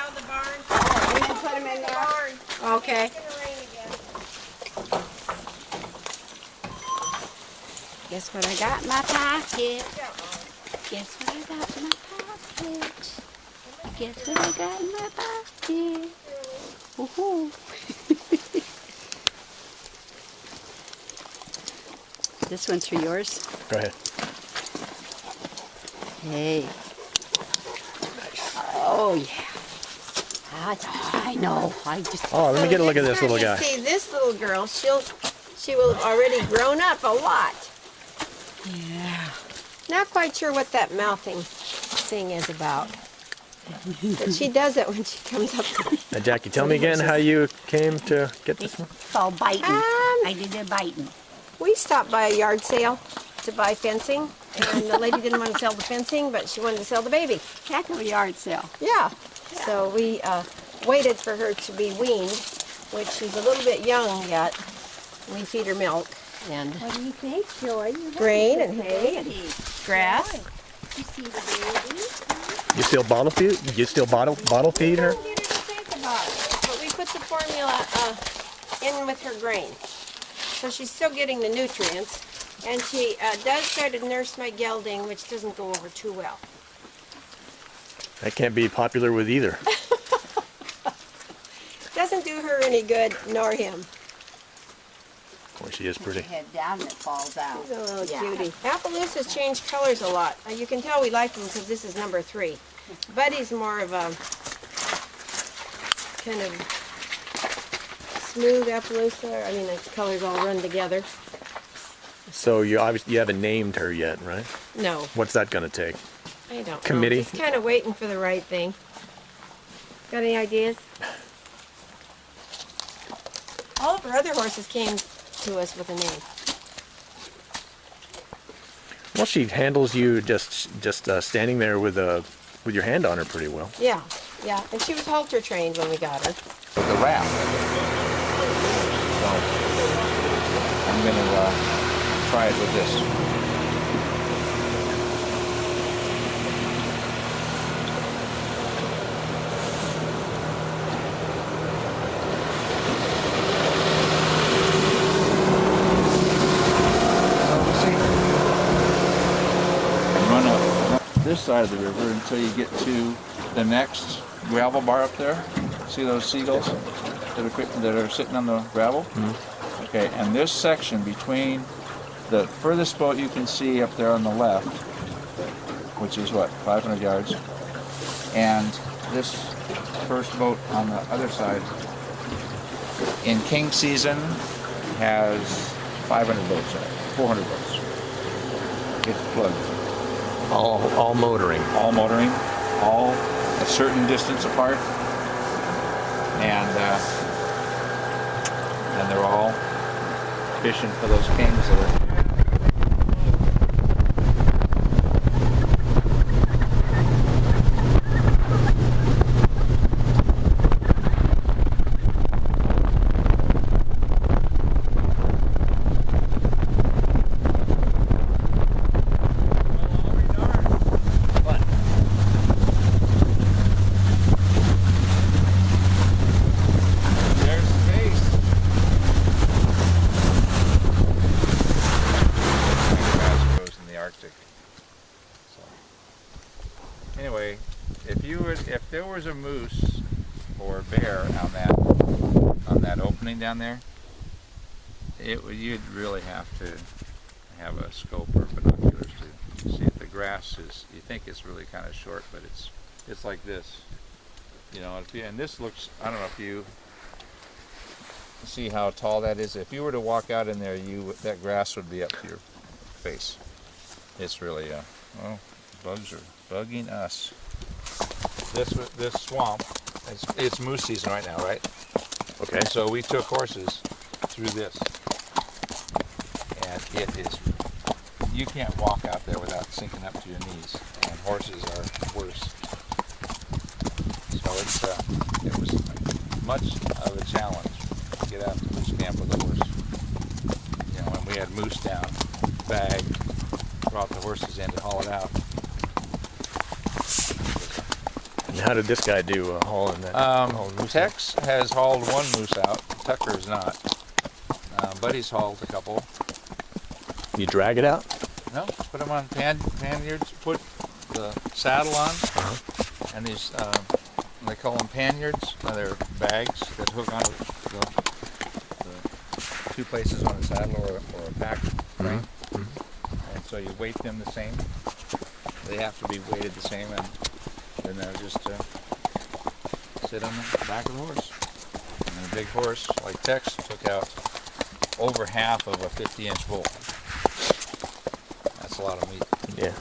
out of the barn. Oh, we can put them in The there. barn. Okay. It's gonna rain again. Guess what I got in my pocket? Yeah. Guess what I got in my pocket? Guess what I got in my pocket? Woohoo! This one's for yours. Go ahead. Hey. Oh yeah. I know. I just. Oh, let me get a look at this little guy. See, this little girl, she will have already grown up a lot. Yeah. Not quite sure what that mouthing thing is about. But she does it when she comes up. Now, Jackie, tell me again how you came to get this one. It's all biting. I did the biting. We stopped by a yard sale to buy fencing, and the lady didn't want to sell the fencing, but she wanted to sell the baby. Heck of a yard sale. Yeah. So we waited for her to be weaned, which she's a little bit young yet. We feed her milk and What do you think, Joy? grain and hay, grass. You see the baby? You still bottle feed? You still bottle feed her? Don't get her to think about it, but we put the formula in with her grain. So she's still getting the nutrients, and she does try to nurse my gelding, which doesn't go over too well. That can't be popular with either. Doesn't do her any good, nor him. Boy, she is pretty. Head down and it falls out. She's a little Yeah. cutie. Appaloosas change colors a lot. You can tell we like them because this is number 3. Buddy's more of a kind of smooth Appaloosa. I mean, the colors all run together. So you obviously haven't named her yet, right? No, What's that going to take? I don't know. Committee? Just kind of waiting for the right thing. Got any ideas? All of our other horses came to us with a name. Well, she handles you just standing there with your hand on her pretty well. Yeah, yeah. And she was halter trained when we got her. With the wrap. So I'm going to try it with this. Run up this side of the river until you get to the next gravel bar up there. See those seagulls that are sitting on the gravel? Mm-hmm. Okay, and this section between the furthest boat you can see up there on the left, which is what, 500 yards, and this first boat on the other side, in king season, has 500 boats in it, 400 boats. It's plugged. All motoring. All motoring, all a certain distance apart, and they're all fishing for those kings that are. Anyway, if there was a moose or a bear on that opening down there, you'd really have to have a scope or binoculars to see if the grass is. You think it's really kind of short, but it's like this, you know. And this looks. I don't know if you see how tall that is. If you were to walk out in there, that grass would be up to your face. It's really well, bugs are bugging us. This swamp, it's moose season right now, right? Okay. So we took horses through this, and it is. You can't walk out there without sinking up to your knees, and horses are worse. So it was much of a challenge to get out to moose camp with a horse. You know, when we had moose down, bag, brought the horses in to haul it out. And how did this guy do hauling that? Hauling moose? Tex has hauled one moose out. Tucker's not. Buddy's hauled a couple. You drag it out? No, put them on panniards. Put the saddle on, and these they call them panniards. They're bags that hook onto the two places on the saddle or a pack frame. And so you weight them the same. They have to be weighted the same, and then they're just sit on the back of the horse. And a big horse like Tex took out over half of a 50-inch bull. That's a lot of meat. Yeah.